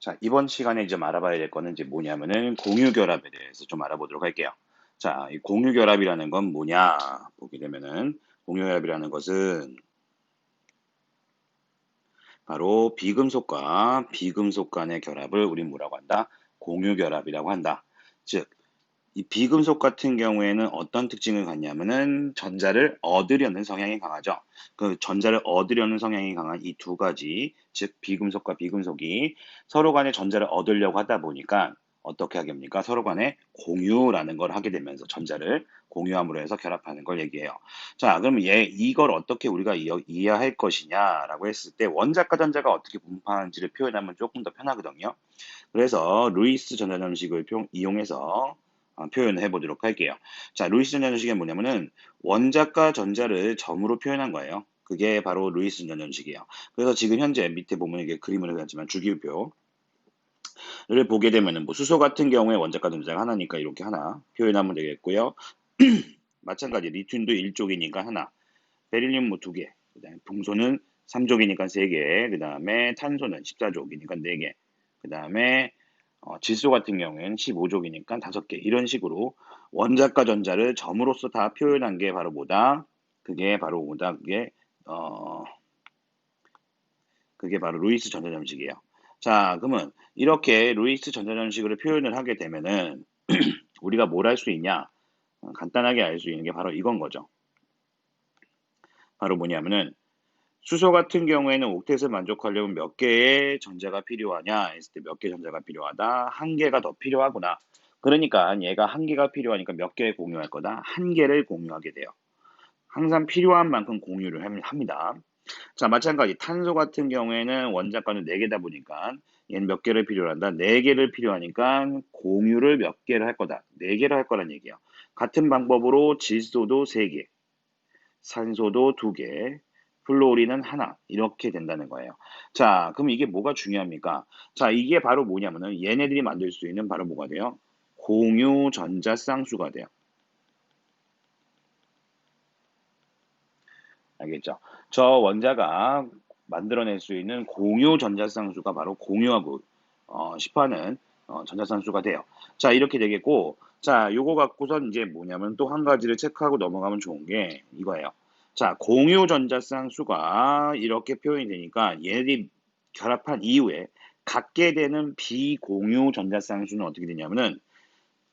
자, 이번 시간에 좀 알아봐야 될 거는 이제 뭐냐면은 공유결합에 대해서 좀 알아보도록 할게요. 자, 이 공유결합이라는 건 뭐냐? 보게 되면은 공유결합이라는 것은 바로 비금속과 비금속 간의 결합을 우린 뭐라고 한다? 공유결합이라고 한다. 즉, 이 비금속 같은 경우에는 어떤 특징을 갖냐면은 전자를 얻으려는 성향이 강하죠. 그 전자를 얻으려는 성향이 강한 이 두 가지, 즉 비금속과 비금속이 서로 간에 전자를 얻으려고 하다 보니까 어떻게 하게 됩니까? 서로 간에 공유라는 걸 하게 되면서 전자를 공유함으로 해서 결합하는 걸 얘기해요. 자, 그럼 이걸 어떻게 우리가 이해할 것이냐라고 했을 때 원자과 전자가 어떻게 분포하는지를 표현하면 조금 더 편하거든요. 그래서 루이스 전자전식을 이용해서 표현을 해보도록 할게요. 자, 루이스 전자전식이 뭐냐면은 원자과 전자를 점으로 표현한 거예요. 그게 바로 루이스 전자전식이에요. 그래서 지금 현재 밑에 보면 이게 그림을 해놨지만 주기율표를 보게 되면은 뭐 수소 같은 경우에 원자과 전자가 하나니까 이렇게 하나 표현하면 되겠고요. 마찬가지 리튬도 1족이니까 하나, 베릴륨 뭐 2개, 그다음에 풍소는 3족이니까 3개, 그다음에 탄소는 14족이니까 4개, 그다음에 질소 같은 경우에는 15족이니까 5개. 이런 식으로 원자과 전자를 점으로써 다 표현한 게 바로 뭐다? 그게 바로 뭐다? 어, 그게 바로 루이스 전자점식이에요. 자, 그러면 이렇게 루이스 전자점식으로 표현을 하게 되면은 우리가 뭘 할 수 있냐? 간단하게 알 수 있는 게 바로 이건 거죠. 바로 뭐냐면은 수소 같은 경우에는 옥텟을 만족하려면 몇 개의 전자가 필요하냐 했을 때 몇 개 전자가 필요하다. 한 개가 더 필요하구나. 그러니까 얘가 한 개가 필요하니까 몇 개를 공유할 거다. 한 개를 공유하게 돼요. 항상 필요한 만큼 공유를 합니다. 자, 마찬가지 탄소 같은 경우에는 원자과는 4개다 보니까 얘는 몇 개를 필요로 한다. 4개를 필요하니까 공유를 몇 개를 할 거다. 4개를 할 거란 얘기예요. 같은 방법으로 질소도 3개, 산소도 2개, 플로리는 하나 이렇게 된다는 거예요. 자, 그럼 이게 뭐가 중요합니까? 자, 이게 바로 뭐냐면은 얘네들이 만들 수 있는 바로 뭐가 돼요? 공유 전자 쌍수가 돼요. 알겠죠? 저 원자가 만들어낼 수 있는 공유 전자 쌍수가 바로 공유하고 싶어하는 전자쌍수가 돼요. 자, 이렇게 되겠고, 자, 요거 갖고선 이제 뭐냐면 또 한 가지를 체크하고 넘어가면 좋은 게 이거예요. 자, 공유 전자쌍수가 이렇게 표현이 되니까 얘네들이 결합한 이후에 갖게 되는 비공유 전자쌍수는 어떻게 되냐면은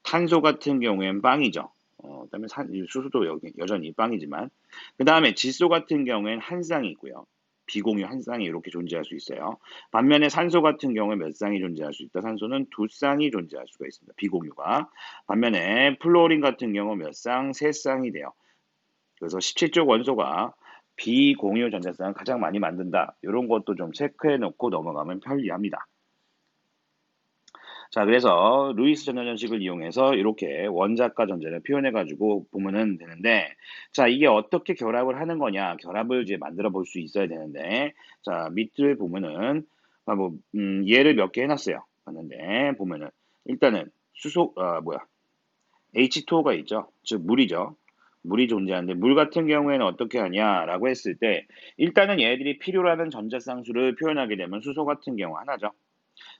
탄소 같은 경우엔 빵이죠. 그다음에 수소도 여전히 빵이지만 그 다음에 질소 같은 경우엔 한 쌍이 있고요. 비공유 한 쌍이 이렇게 존재할 수 있어요. 반면에 산소 같은 경우에 몇 쌍이 존재할 수 있다. 산소는 두 쌍이 존재할 수가 있습니다. 비공유가. 반면에 플로린 같은 경우 몇 쌍? 세 쌍이 돼요. 그래서 17쪽 원소가 비공유 전자쌍을 가장 많이 만든다. 이런 것도 좀 체크해 놓고 넘어가면 편리합니다. 자, 그래서 루이스 전자전식을 이용해서 이렇게 원자과 전자를 표현해가지고 보면은 되는데, 자, 이게 어떻게 결합을 하는 거냐? 결합을 이제 만들어 볼 수 있어야 되는데, 자, 밑을 보면은, 얘를 몇 개 해놨어요. 봤는데, 보면은, 일단은, H2O가 있죠. 즉, 물이죠. 물이 존재하는데, 물 같은 경우에는 어떻게 하냐라고 했을 때, 일단은 얘들이 필요로 하는 전자쌍수를 표현하게 되면 수소 같은 경우 하나죠.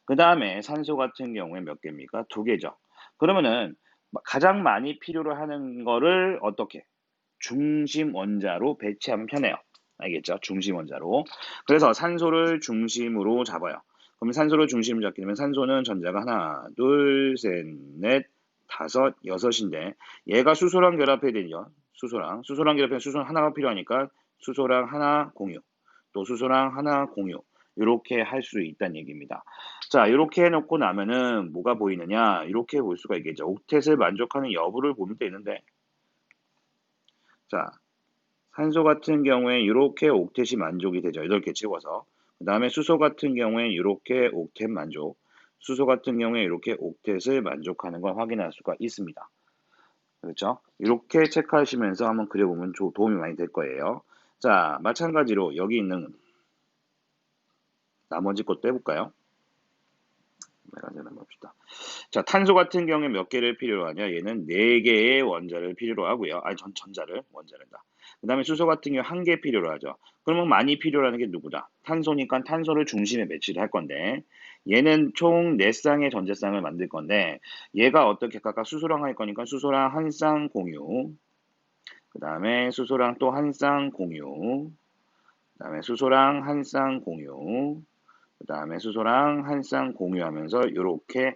그 다음에 산소 같은 경우에 몇 개입니까? 2개죠. 그러면은 가장 많이 필요로 하는 거를 어떻게? 중심 원자로 배치하면 편해요. 알겠죠? 중심 원자로. 그래서 산소를 중심으로 잡아요. 그럼 산소를 중심으로 잡게 되면 산소는 전자가 하나, 둘, 셋, 넷, 다섯, 여섯인데 얘가 수소랑 결합해야 되죠. 수소랑 결합하면 수소는 하나가 필요하니까 수소랑 하나 공유. 또 수소랑 하나 공유. 이렇게 할 수 있다는 얘기입니다. 자, 이렇게 해놓고 나면은 뭐가 보이느냐? 이렇게 볼 수가 있겠죠. 옥텟을 만족하는 여부를 보면 되는데, 자, 산소 같은 경우에 이렇게 옥텟이 만족이 되죠. 8개 채워서. 그 다음에 수소 같은 경우에 이렇게 옥텟 만족. 수소 같은 경우에 이렇게 옥텟을 만족하는 걸 확인할 수가 있습니다. 그렇죠? 이렇게 체크하시면서 한번 그려보면 도움이 많이 될 거예요. 자, 마찬가지로 여기 있는 나머지 것도 해볼까요? 메간제를 봅시다. 자, 탄소 같은 경우에 몇 개를 필요로 하냐? 얘는 4개의 원자를 필요로 하고요. 아니, 전자를, 원자란다. 그 다음에 수소 같은 경우 1개 필요로 하죠. 그러면 많이 필요로 하는 게 누구다? 탄소니까 탄소를 중심에 배치를 할 건데, 얘는 총 4쌍의 전자쌍을 만들 건데, 얘가 어떻게 각각 수소랑 할 거니까 수소랑 한 쌍 공유, 그 다음에 수소랑 또 한 쌍 공유, 그 다음에 수소랑 한 쌍 공유, 그 다음에 수소랑 한 쌍 공유하면서 이렇게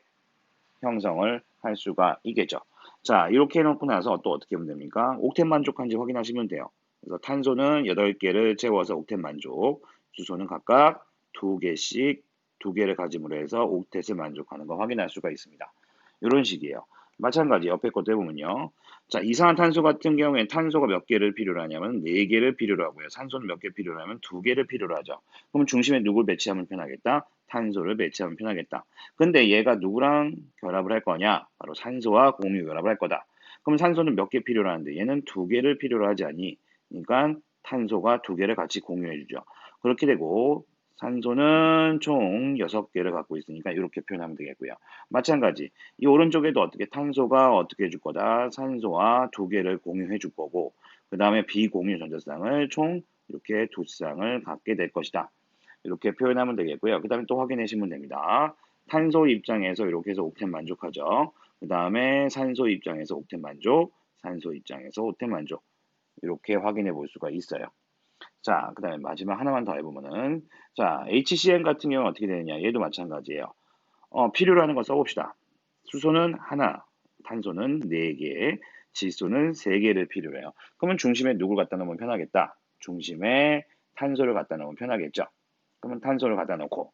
형성을 할 수가 있겠죠. 자, 이렇게 해놓고 나서 또 어떻게 하면 됩니까? 옥텟 만족한지 확인하시면 돼요. 그래서 탄소는 8개를 채워서 옥텟 만족, 수소는 각각 2개씩 2개를 가짐으로 해서 옥텟을 만족하는 거 확인할 수가 있습니다. 이런 식이에요. 마찬가지 옆에 것도 해보면요. 자, 이산화탄소 같은 경우에는 탄소가 몇 개를 필요로 하냐면 4개를 필요로 하고요. 산소는 몇 개 필요로 하면 2개를 필요로 하죠. 그럼 중심에 누굴 배치하면 편하겠다? 탄소를 배치하면 편하겠다. 근데 얘가 누구랑 결합을 할 거냐? 바로 산소와 공유 결합을 할 거다. 그럼 산소는 몇 개 필요로 하는데 얘는 2개를 필요로 하지 않니? 그러니까 탄소가 2개를 같이 공유해 주죠. 그렇게 되고 산소는 총 6개를 갖고 있으니까 이렇게 표현하면 되겠고요. 마찬가지 이 오른쪽에도 어떻게 탄소가 어떻게 해줄 거다. 산소와 2개를 공유해 줄 거고 그 다음에 비공유 전자쌍을 총 이렇게 2쌍을 갖게 될 것이다. 이렇게 표현하면 되겠고요. 그 다음에 또 확인해 주시면 됩니다. 탄소 입장에서 이렇게 해서 옥텟 만족하죠. 그 다음에 산소 입장에서 옥텟 만족, 산소 입장에서 옥텟 만족. 이렇게 확인해 볼 수가 있어요. 자, 그 다음에 마지막 하나만 더 해보면은, 자, HCN 같은 경우는 어떻게 되느냐. 얘도 마찬가지예요. 필요로 하는 거 써봅시다. 수소는 하나, 탄소는 4개, 질소는 3개를 필요로 해요. 그러면 중심에 누굴 갖다 놓으면 편하겠다? 중심에 탄소를 갖다 놓으면 편하겠죠. 그러면 탄소를 갖다 놓고,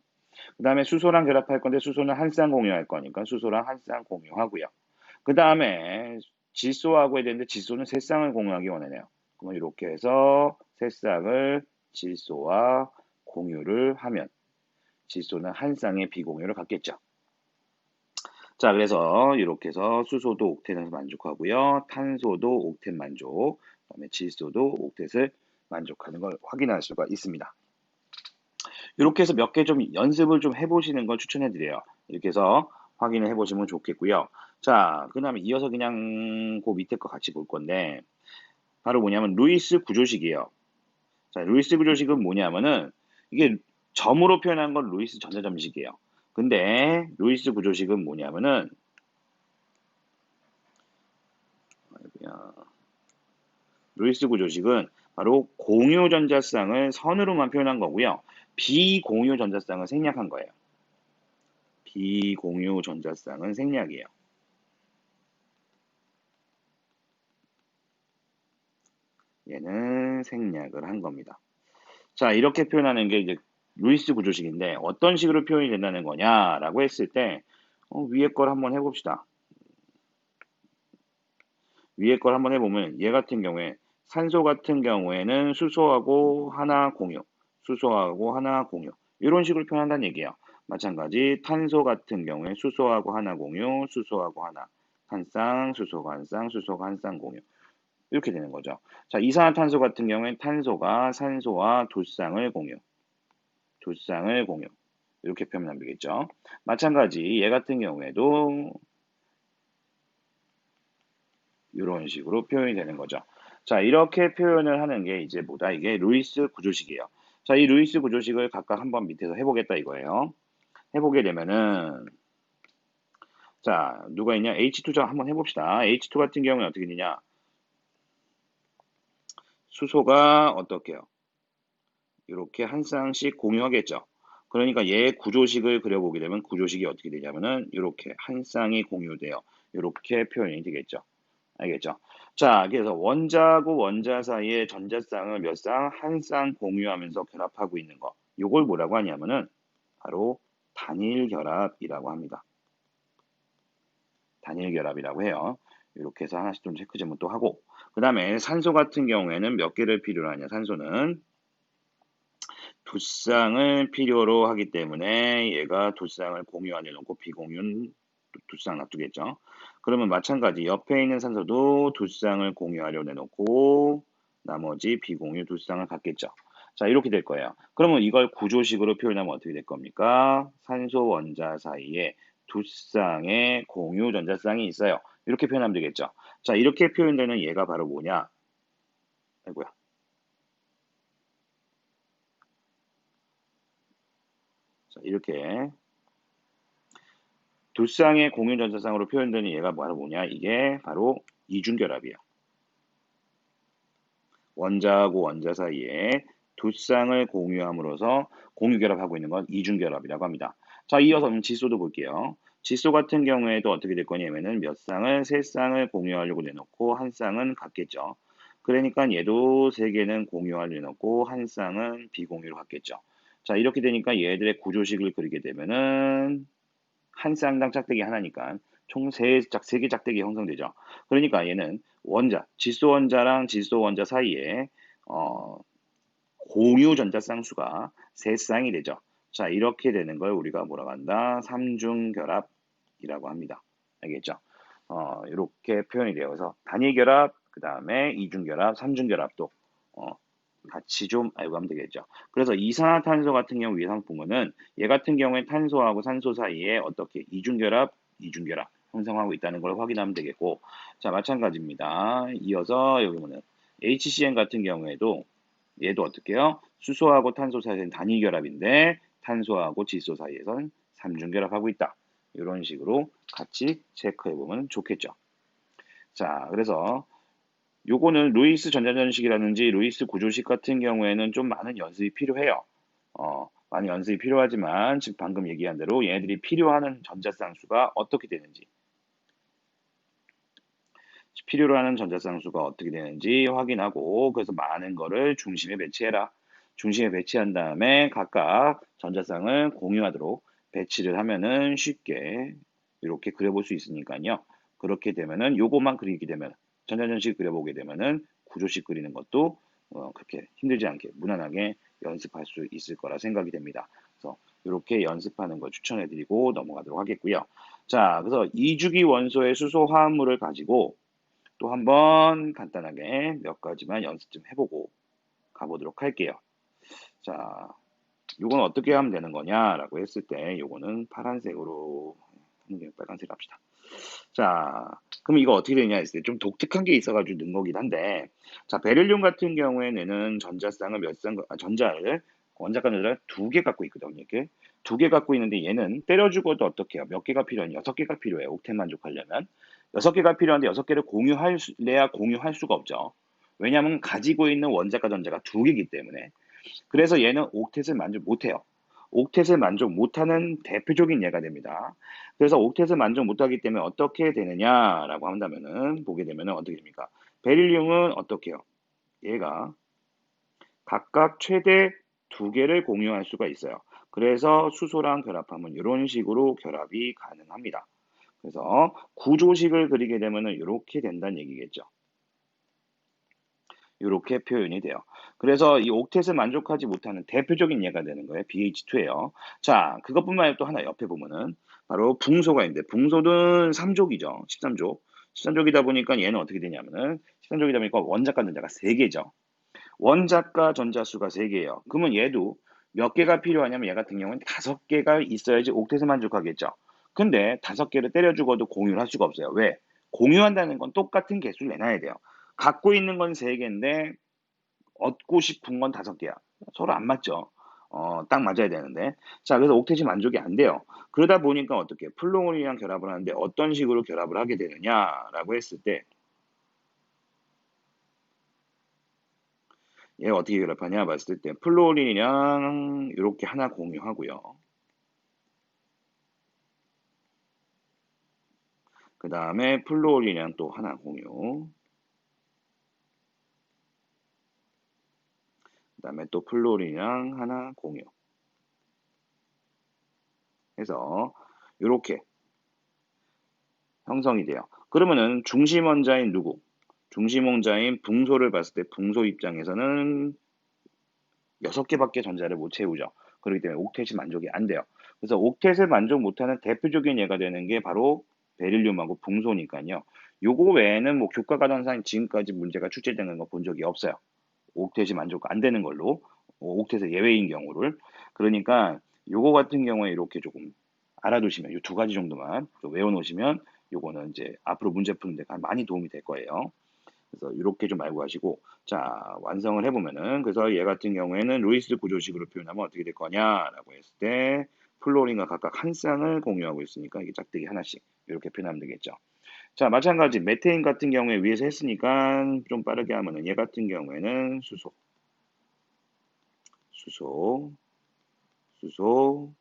그 다음에 수소랑 결합할 건데 수소는 한 쌍 공유할 거니까 수소랑 한 쌍 공유하고요. 그 다음에 질소하고 해야 되는데 질소는 세 쌍을 공유하기 원하네요. 그러면 이렇게 해서 세 쌍을 질소와 공유를 하면 질소는 한 쌍의 비공유를 갖겠죠. 자, 그래서 이렇게 해서 수소도 옥텟에서 만족하고요. 탄소도 옥텟 만족, 그다음에 질소도 옥텟을 만족하는 걸 확인할 수가 있습니다. 이렇게 해서 몇 개 좀 연습을 좀 해보시는 걸 추천해 드려요. 이렇게 해서 확인을 해보시면 좋겠고요. 자, 그 다음에 이어서 그냥 그 밑에 거 같이 볼 건데, 바로 뭐냐면 루이스 구조식이에요. 자, 루이스 구조식은 뭐냐면은, 이게 점으로 표현한 건 루이스 전자점식이에요. 근데 루이스 구조식은 뭐냐면은, 루이스 구조식은 바로 공유 전자쌍을 선으로만 표현한 거고요. 비공유 전자쌍을 생략한 거예요. 비공유 전자쌍은 생략이에요. 얘는 생략을 한 겁니다. 자, 이렇게 표현하는 게 이제 루이스 구조식인데 어떤 식으로 표현이 된다는 거냐라고 했을 때 위에 걸 한번 해봅시다. 위에 걸 한번 해보면 얘 같은 경우에 산소 같은 경우에는 수소하고 하나 공유, 수소하고 하나 공유 이런 식으로 표현한다는 얘기예요. 마찬가지 탄소 같은 경우에 수소하고 하나 공유, 수소하고 하나 한 쌍, 수소가 한 쌍, 수소가 한 쌍 공유 이렇게 되는 거죠. 자, 이산화탄소 같은 경우엔 탄소가 산소와 두 쌍을 공유, 두 쌍을 공유 이렇게 표현하면 되겠죠. 마찬가지 얘 같은 경우에도 이런 식으로 표현이 되는 거죠. 자, 이렇게 표현을 하는 게 이제 뭐다? 이게 루이스 구조식이에요. 자, 이 루이스 구조식을 각각 한번 밑에서 해보겠다 이거예요. 해보게 되면은 자, 누가 있냐? H2점 한번 해봅시다. H2 같은 경우는 어떻게 되냐? 수소가 어떻게요? 이렇게 한 쌍씩 공유하겠죠. 그러니까 얘 구조식을 그려보게 되면 구조식이 어떻게 되냐면은 이렇게 한 쌍이 공유돼요. 이렇게 표현이 되겠죠. 알겠죠? 자, 그래서 원자하고 원자 사이에 전자쌍을 몇 쌍? 한 쌍 공유하면서 결합하고 있는 거. 이걸 뭐라고 하냐면은 바로 단일 결합이라고 합니다. 단일 결합이라고 해요. 이렇게 해서 하나씩 좀 체크 좀 또 하고. 그 다음에 산소 같은 경우에는 몇 개를 필요로 하냐? 산소는 두 쌍을 필요로 하기 때문에 얘가 두 쌍을 공유 안에 놓고 비공유는 두 쌍 놔두겠죠. 그러면 마찬가지 옆에 있는 산소도 두 쌍을 공유하려 내놓고 나머지 비공유 두 쌍을 갖겠죠. 자, 이렇게 될 거예요. 그러면 이걸 구조식으로 표현하면 어떻게 될 겁니까? 산소 원자 사이에 두 쌍의 공유 전자쌍이 있어요. 이렇게 표현하면 되겠죠. 자, 이렇게 표현되는 얘가 바로 뭐냐? 아이고야. 자, 이렇게 두 쌍의 공유 전자쌍으로 표현되는 얘가 바로 뭐냐? 이게 바로 이중결합이에요. 원자하고 원자 사이에 두 쌍을 공유함으로써 공유결합하고 있는 건 이중결합이라고 합니다. 자, 이어서 질소도 볼게요. 질소 같은 경우에도 어떻게 될 거냐면은 몇 쌍을, 세 쌍을 공유하려고 내놓고 한 쌍은 갖겠죠. 그러니까 얘도 세 개는 공유하려고 내놓고 한 쌍은 비공유로 갖겠죠. 자, 이렇게 되니까 얘들의 구조식을 그리게 되면은 한 쌍당 짝대기 하나니까 총 세 개 짝대기 형성되죠. 그러니까 얘는 원자, 질소 원자랑 질소 원자 사이에 어, 공유 전자 쌍수가 세 쌍이 되죠. 자, 이렇게 되는 걸 우리가 뭐라고 한다? 삼중결합이라고 합니다. 알겠죠? 이렇게 표현이 되어서 단위결합, 그 다음에 이중결합, 삼중결합도 같이 좀 알고 하면 되겠죠. 그래서 이산화탄소 같은 경우 위상품은 얘 같은 경우에 탄소하고 산소 사이에 어떻게 이중결합 형성하고 있다는 걸 확인하면 되겠고, 자, 마찬가지입니다. 이어서 여기 보면 HCN 같은 경우에도 얘도 어떻게 해요? 수소하고 탄소 사이에는 단위결합인데 탄소하고 질소 사이에서는 삼중결합하고 있다. 이런 식으로 같이 체크해 보면 좋겠죠. 자, 그래서 요거는 루이스 전자전식이라든지 루이스 구조식 같은 경우에는 좀 많은 연습이 필요해요. 많은 연습이 필요하지만 지금 방금 얘기한 대로 얘네들이 필요하는 전자쌍수가 어떻게 되는지 필요로 하는 전자쌍수가 어떻게 되는지 확인하고 그래서 많은 거를 중심에 배치해라. 중심에 배치한 다음에 각각 전자쌍을 공유하도록 배치를 하면은 쉽게 이렇게 그려볼 수 있으니까요. 그렇게 되면은 요것만 그리게 되면 전자전식 그려보게 되면은 구조식 그리는 것도 그렇게 힘들지 않게 무난하게 연습할 수 있을 거라 생각이 됩니다. 그래서 이렇게 연습하는 걸 추천해드리고 넘어가도록 하겠고요. 자, 그래서 이주기 원소의 수소 화합물을 가지고 또 한번 간단하게 몇 가지만 연습 좀 해보고 가보도록 할게요. 자, 이건 어떻게 하면 되는 거냐라고 했을 때 이거는 파란색으로 빨간색 합시다. 자, 그럼 이거 어떻게 되냐 했을 때 좀 독특한 게 있어가지고 넣은 거긴 한데, 자, 베릴륨 같은 경우에는 전자쌍을 전자를 원자과 전자를 두 개 갖고 있거든요. 이렇게 두 개 갖고 있는데 얘는 때려 죽어도 어떻게 해요? 몇 개가 필요하냐? 여섯 개가 필요해요. 옥텟 만족하려면 여섯 개가 필요한데 여섯 개를 내야 공유할 수가 없죠. 왜냐하면 가지고 있는 원자과 전자가 두 개이기 때문에. 그래서 얘는 옥텟을 만족 못해요. 옥텟을 만족 못하는 대표적인 예가 됩니다. 그래서 옥텟을 만족 못하기 때문에 어떻게 되느냐라고 한다면은 보게 되면은 어떻게 됩니까? 베릴륨은 어떻게 해요? 얘가 각각 최대 두 개를 공유할 수가 있어요. 그래서 수소랑 결합하면 이런 식으로 결합이 가능합니다. 그래서 구조식을 그리게 되면은 이렇게 된다는 얘기겠죠. 이렇게 표현이 돼요. 그래서 이 옥텟을 만족하지 못하는 대표적인 예가 되는 거예요. BH2예요. 자, 그것뿐만 아니라 또 하나 옆에 보면은 바로 붕소가 있는데 붕소는 3족이죠. 13족. 13족이다 보니까 얘는 어떻게 되냐면은 13족이다 보니까 원자과 전자가 3개죠. 원자과 전자수가 3개예요. 그러면 얘도 몇 개가 필요하냐면 얘 같은 경우는 5개가 있어야지 옥텟을 만족하겠죠. 근데 5개를 때려 죽어도 공유를 할 수가 없어요. 왜? 공유한다는 건 똑같은 개수를 내놔야 돼요. 갖고 있는 건 3개인데 얻고 싶은 건 5개야. 서로 안 맞죠. 딱 맞아야 되는데. 자, 그래서 옥텟이 만족이 안 돼요. 그러다 보니까 어떻게 플루오린이랑 결합을 하는데 어떤 식으로 결합을 하게 되느냐라고 했을 때 얘가 어떻게 결합하냐 봤을 때 플루오린이랑 이렇게 하나 공유하고요. 그 다음에 플루오린이랑 또 하나 공유. 그 다음에 또 플루오린이랑 하나 공유. 해서 이렇게 형성이 돼요. 그러면은 중심 원자인 누구? 중심 원자인 붕소를 봤을 때 붕소 입장에서는 6개밖에 전자를 못 채우죠. 그렇기 때문에 옥텟이 만족이 안 돼요. 그래서 옥텟을 만족 못하는 대표적인 예가 되는 게 바로 베릴륨하고 붕소니까요. 요거 외에는 뭐 교과과정상 지금까지 문제가 출제되는 거 본 적이 없어요. 옥텟이 만족 안 되는 걸로 옥텟의 예외인 경우를 그러니까 요거 같은 경우에 이렇게 조금 알아두시면 이 두 가지 정도만 외워놓으시면 요거는 이제 앞으로 문제 푸는데 많이 도움이 될 거예요. 그래서 이렇게 좀 알고 가시고 자 완성을 해보면은 그래서 얘 같은 경우에는 루이스 구조식으로 표현하면 어떻게 될 거냐라고 했을 때 플로린과 각각 한 쌍을 공유하고 있으니까 이게 짝대기 하나씩 이렇게 표현하면 되겠죠. 자 마찬가지 메테인 같은 경우에 위에서 했으니까 좀 빠르게 하면은 얘 같은 경우에는 수소, 수소, 수소,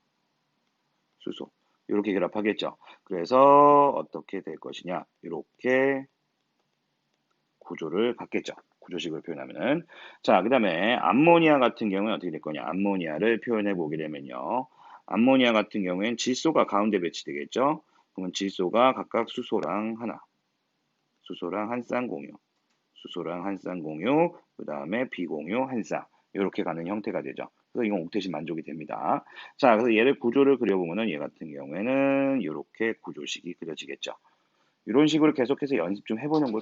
수소 이렇게 결합하겠죠. 그래서 어떻게 될 것이냐 이렇게 구조를 갖겠죠. 구조식을 표현하면은. 자, 그 다음에 암모니아 같은 경우는 어떻게 될 거냐. 암모니아를 표현해 보게 되면요. 암모니아 같은 경우엔 질소가 가운데 배치되겠죠. 그러면 질소가 각각 수소랑 하나, 수소랑 한 쌍 공유, 수소랑 한 쌍 공유, 그 다음에 비공유 한 쌍. 이렇게 가는 형태가 되죠. 그래서 이건 옥텟이 만족이 됩니다. 자, 그래서 얘를 구조를 그려보면은 얘 같은 경우에는 이렇게 구조식이 그려지겠죠. 이런 식으로 계속해서 연습 좀 해보는 거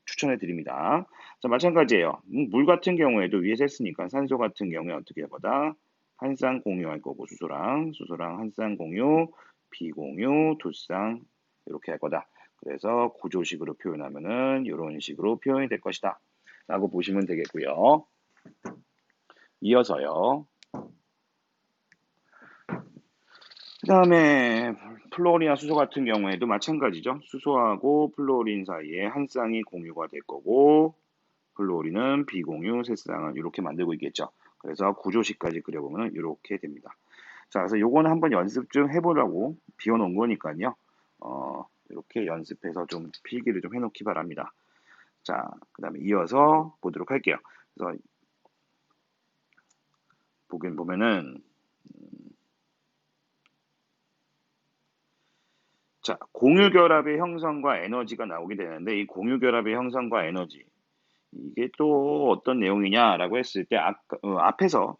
추천해 드립니다. 자, 마찬가지예요. 물 같은 경우에도 위에서 했으니까 산소 같은 경우에 어떻게 할 거다? 한 쌍 공유할 거고 수소랑 한 쌍 공유, 비공유 두 쌍 이렇게 할 거다. 그래서 구조식으로 표현하면은 이런 식으로 표현이 될 것이다. 라고 보시면 되겠고요. 이어서요. 그 다음에 플로린이나 수소 같은 경우에도 마찬가지죠. 수소하고 플로린 사이에 한 쌍이 공유가 될 거고 플로린은 비공유 세 쌍을 이렇게 만들고 있겠죠. 그래서 구조식까지 그려보면 이렇게 됩니다. 자, 그래서 요거는 한번 연습 좀 해보라고 비워놓은 거니까요. 이렇게 연습해서 좀 필기를 좀 해놓기 바랍니다. 자, 그 다음에 이어서 보도록 할게요. 그래서 보면은 자, 공유결합의 형성과 에너지가 나오게 되는데 이 공유결합의 형성과 에너지 이게 또 어떤 내용이냐라고 했을 때 앞에서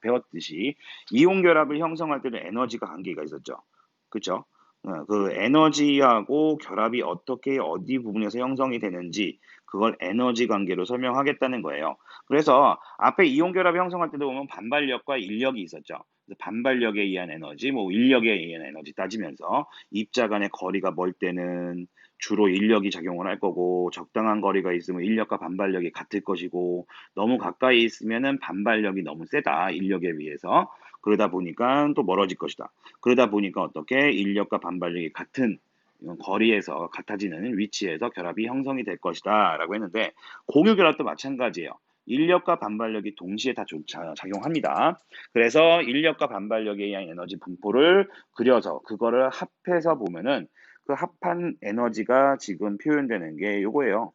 배웠듯이 이온 결합을 형성할 때는 에너지가 한계가 있었죠. 그렇죠? 그 에너지하고 결합이 어떻게 어디 부분에서 형성이 되는지 그걸 에너지 관계로 설명하겠다는 거예요. 그래서 앞에 이온 결합 형성할 때도 보면 반발력과 인력이 있었죠. 그래서 반발력에 의한 에너지, 뭐 인력에 의한 에너지 따지면서 입자 간의 거리가 멀 때는 주로 인력이 작용을 할 거고 적당한 거리가 있으면 인력과 반발력이 같을 것이고 너무 가까이 있으면은 반발력이 너무 세다 인력에 비해서 그러다 보니까 또 멀어질 것이다. 그러다 보니까 어떻게 인력과 반발력이 같은 거리에서 같아지는 위치에서 결합이 형성이 될 것이다 라고 했는데 공유 결합도 마찬가지예요. 인력과 반발력이 동시에 다 작용합니다. 그래서 인력과 반발력에 의한 에너지 분포를 그려서 그거를 합해서 보면은 그 합한 에너지가 지금 표현되는 게 요거예요.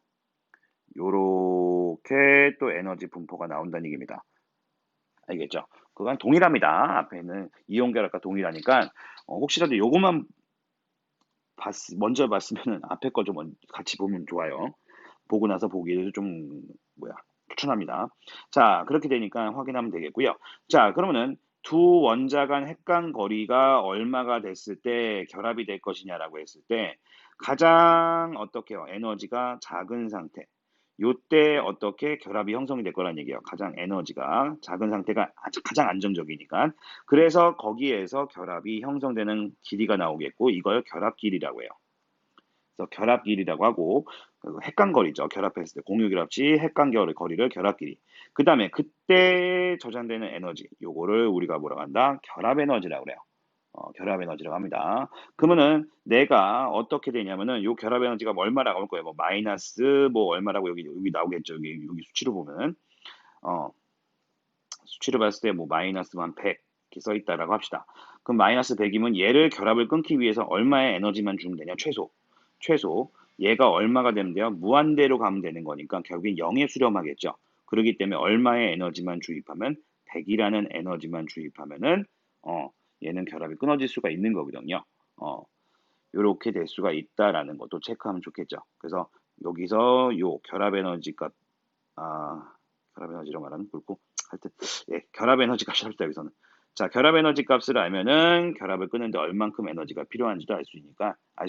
요렇게 또 에너지 분포가 나온다는 얘기입니다. 알겠죠? 그건 동일합니다. 앞에는 이온 결합과 동일하니까 혹시라도 요것만 먼저 봤으면 앞에 거 좀 같이 보면 좋아요. 보고 나서 보기를 좀 추천합니다. 자, 그렇게 되니까 확인하면 되겠고요. 자, 그러면은 두 원자 간 핵간 거리가 얼마가 됐을 때 결합이 될 것이냐라고 했을 때 가장 어떻게요? 에너지가 작은 상태. 요때 어떻게 결합이 형성이 될 거란 얘기예요. 가장 에너지가 작은 상태가 가장 안정적이니까. 그래서 거기에서 결합이 형성되는 길이가 나오겠고 이걸 결합 길이라고 해요. 그래서 결합 길이라고 하고 핵간 거리죠. 결합했을 때 공유 결합치 핵간 거리를 결합 길이. 그다음에 그때 저장되는 에너지. 요거를 우리가 뭐라고 한다? 결합 에너지라고 그래요. 결합 에너지라고 합니다. 그러면은 내가 어떻게 되냐면은 요 결합 에너지가 뭐 얼마라고 할 거예요. 뭐 마이너스 뭐 얼마라고 여기 나오겠죠. 여기 수치로 보면 어 수치를 봤을 때 뭐 마이너스 한 100 이렇게 써 있다라고 합시다. 그럼 마이너스 100이면 얘를 결합을 끊기 위해서 얼마의 에너지만 주면 되냐? 최소 얘가 얼마가 되면 돼요? 무한대로 가면 되는 거니까 결국엔 0에 수렴하겠죠. 그렇기 때문에 얼마의 에너지만 주입하면 100이라는 에너지만 주입하면은 얘는 결합이 끊어질 수가 있는 거거든요. 요렇게 될 수가 있다라는 것도 체크하면 좋겠죠. 그래서 여기서 요 결합 에너지 값 결합 에너지라고 말하면 그렇고 하여튼 예, 결합 에너지 값이 합시다 여기서는. 자, 결합 에너지 값을 알면은 결합을 끊는데 얼만큼 에너지가 필요한지도 알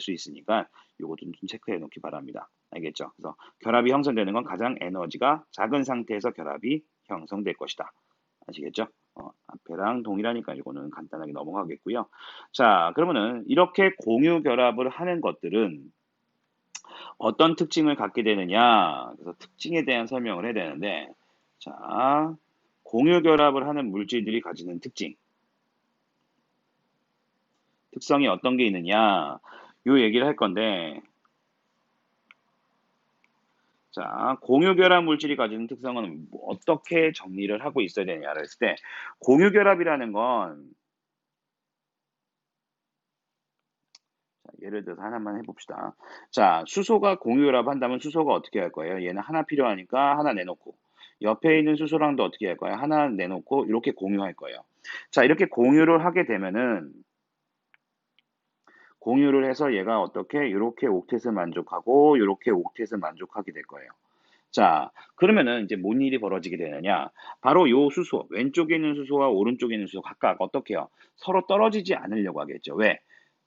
수 있으니까 요것도 좀 체크해 놓기 바랍니다. 알겠죠? 그래서 결합이 형성되는 건 가장 에너지가 작은 상태에서 결합이 형성될 것이다. 아시겠죠? 앞에랑 동일하니까 이거는 간단하게 넘어가겠고요. 자, 그러면은 이렇게 공유 결합을 하는 것들은 어떤 특징을 갖게 되느냐? 그래서 특징에 대한 설명을 해야 되는데, 자, 공유 결합을 하는 물질들이 가지는 특성이 어떤 게 있느냐? 요 얘기를 할 건데, 자, 공유 결합 물질이 가지는 특성은 어떻게 정리를 하고 있어야 되냐를 했을 때, 공유 결합이라는 건, 자, 예를 들어서 하나만 해봅시다. 자, 수소가 공유 결합 한다면 수소가 어떻게 할 거예요? 얘는 하나 필요하니까 하나 내놓고, 옆에 있는 수소랑도 어떻게 할 거예요? 하나 내놓고, 이렇게 공유할 거예요. 자, 이렇게 공유를 하게 되면은, 공유를 해서 얘가 어떻게, 이렇게 옥텟을 만족하고, 이렇게 옥텟을 만족하게 될 거예요. 자, 그러면은 이제 뭔 일이 벌어지게 되느냐? 바로 요 수소, 왼쪽에 있는 수소와 오른쪽에 있는 수소 각각 어떻게 해요? 서로 떨어지지 않으려고 하겠죠. 왜?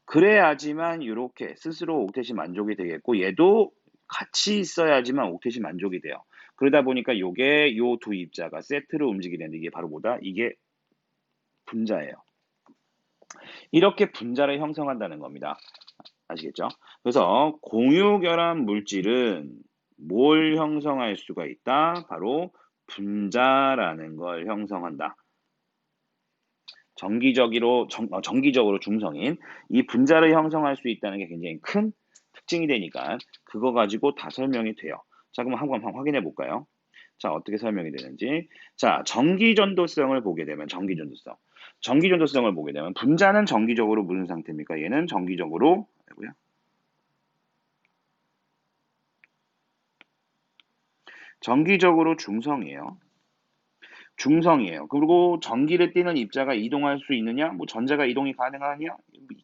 그래야지만 이렇게 스스로 옥텟이 만족이 되겠고 얘도 같이 있어야지만 옥텟이 만족이 돼요. 그러다 보니까 요게 요 두 입자가 세트로 움직이게 되는데 이게 바로 뭐다? 이게 분자예요. 이렇게 분자를 형성한다는 겁니다. 아시겠죠? 그래서 공유결합 물질은 뭘 형성할 수가 있다? 바로 분자라는 걸 형성한다. 정기적으로 중성인 이 분자를 형성할 수 있다는 게 굉장히 큰 특징이 되니까 그거 가지고 다 설명이 돼요. 자, 그럼 한번 확인해 볼까요? 자, 어떻게 설명이 되는지. 자, 전기전도성을 보게 되면 전기전도성을 보게 되면 분자는 정기적으로 무슨 상태입니까? 얘는 정기적으로 아이고야. 정기적으로 중성이에요. 그리고 전기를 띠는 입자가 이동할 수 있느냐? 뭐 전자가 이동이 가능하냐?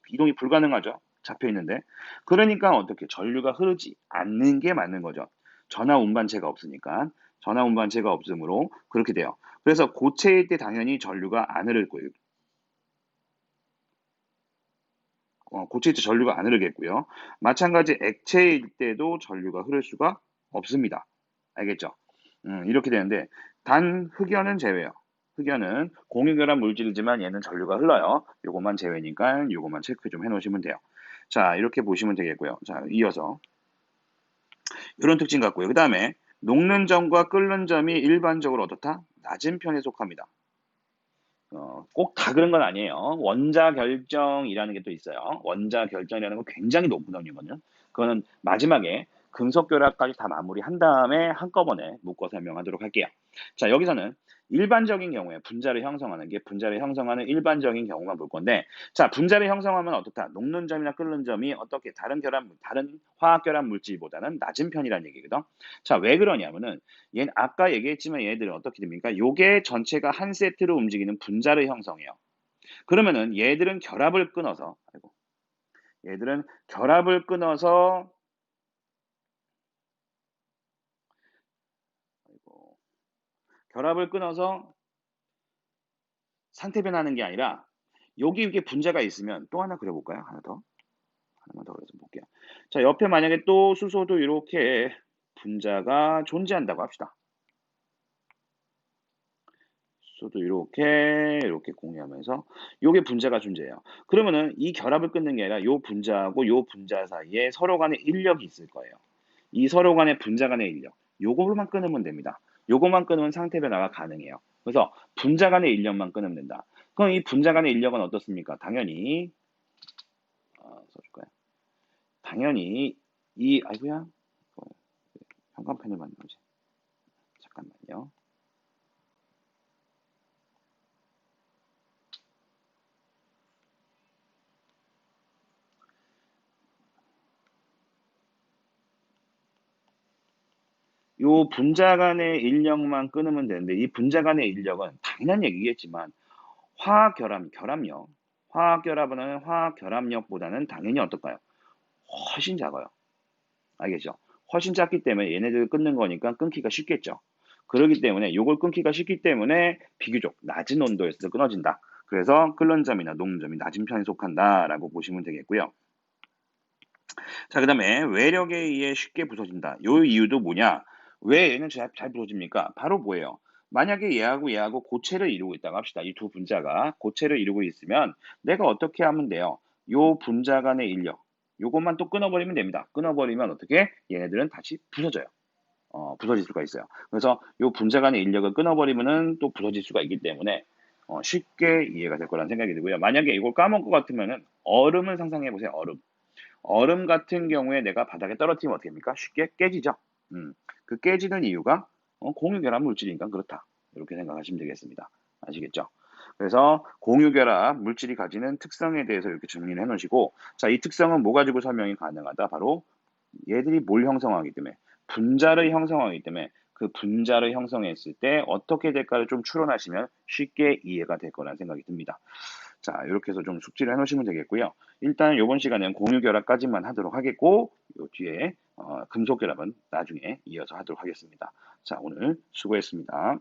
이동이 불가능하죠. 잡혀 있는데. 그러니까 어떻게 전류가 흐르지 않는 게 맞는 거죠. 전하 운반체가 없으니까. 전하 운반체가 없으므로 그렇게 돼요. 그래서 고체일 때 당연히 전류가 안 흐를 거예요. 고체일 때 전류가 안 흐르겠고요. 마찬가지 액체일 때도 전류가 흐를 수가 없습니다. 알겠죠? 이렇게 되는데 단 흑연은 제외요. 흑연은 공유결합 물질이지만 얘는 전류가 흘러요. 요것만 제외니까 요것만 체크 좀 해놓으시면 돼요. 자, 이렇게 보시면 되겠고요. 자, 이어서 이런 특징 같고요. 그 다음에 녹는 점과 끓는 점이 일반적으로 어떻다? 낮은 편에 속합니다. 꼭 다 그런 건 아니에요. 원자 결정이라는 게 또 있어요. 원자 결정이라는 건 굉장히 높은 능력이거든요. 그거는 마지막에 금속 결합까지 다 마무리한 다음에 한꺼번에 묶어 설명하도록 할게요. 자, 여기서는 일반적인 경우에 분자를 형성하는 일반적인 경우만 볼 건데, 자, 분자를 형성하면 어떻다? 녹는 점이나 끓는 점이 어떻게 다른 화학 결합 물질보다는 낮은 편이라는 얘기거든. 자, 왜 그러냐면은 얘는 아까 얘기했지만 얘들은 어떻게 됩니까? 요게 전체가 한 세트로 움직이는 분자를 형성해요. 그러면은 얘들은 결합을 끊어서 상태 변하는 게 아니라 여기 이렇게 분자가 있으면 또 하나 그려볼까요? 하나만 더 그려서 볼게요. 자, 옆에 만약에 또 수소도 이렇게 분자가 존재한다고 합시다. 수소도 이렇게 공유하면서 요게 분자가 존재해요. 그러면은 이 결합을 끊는 게 아니라 요 분자하고 요 분자 사이에 서로 간에 인력이 있을 거예요. 이 서로 간의 분자 간의 인력. 요거만 끊으면 됩니다. 요거만 끊으면 상태 변화가 가능해요. 그래서 분자 간의 인력만 끊으면 된다. 그럼 이 분자 간의 인력은 어떻습니까? 당연히 써줄까요? 당연히 아이고야 현관펜을 만들지. 잠깐만요. 요 분자 간의 인력만 끊으면 되는데 이 분자 간의 인력은 당연한 얘기겠지만 화학 결합은 화학 결합력보다는 당연히 어떨까요? 훨씬 작아요. 알겠죠? 훨씬 작기 때문에 얘네들 끊는 거니까 끊기가 쉽겠죠. 그렇기 때문에 요걸 끊기가 쉽기 때문에 비교적 낮은 온도에서 끊어진다. 그래서 끓는 점이나 녹는 점이 낮은 편에 속한다라고 보시면 되겠고요. 자, 그 다음에 외력에 의해 쉽게 부서진다. 요 이유도 뭐냐? 왜 얘는 잘 부서집니까? 바로 뭐예요? 만약에 얘하고 고체를 이루고 있다고 합시다. 이 두 분자가 고체를 이루고 있으면 내가 어떻게 하면 돼요? 요 분자 간의 인력, 요것만 또 끊어버리면 됩니다. 끊어버리면 어떻게? 얘네들은 다시 부서져요. 부서질 수가 있어요. 그래서 요 분자 간의 인력을 끊어버리면은 또 부서질 수가 있기 때문에 쉽게 이해가 될 거라는 생각이 들고요. 만약에 이걸 까먹을 것 같으면은 얼음을 상상해 보세요. 얼음. 얼음 같은 경우에 내가 바닥에 떨어뜨리면 어떻게 됩니까? 쉽게 깨지죠. 그 깨지는 이유가 공유결합 물질이니까 그렇다. 이렇게 생각하시면 되겠습니다. 아시겠죠? 그래서 공유결합 물질이 가지는 특성에 대해서 이렇게 정리를 해 놓으시고, 자, 이 특성은 뭐 가지고 설명이 가능하다? 바로 얘들이 뭘 형성하기 때문에, 분자를 형성하기 때문에 그 분자를 형성했을 때 어떻게 될까를 좀 추론하시면 쉽게 이해가 될 거라는 생각이 듭니다. 자, 이렇게 해서 좀 숙지를 해놓으시면 되겠고요. 일단 이번 시간은 공유결합까지만 하도록 하겠고, 요 뒤에 금속결합은 나중에 이어서 하도록 하겠습니다. 자, 오늘 수고했습니다.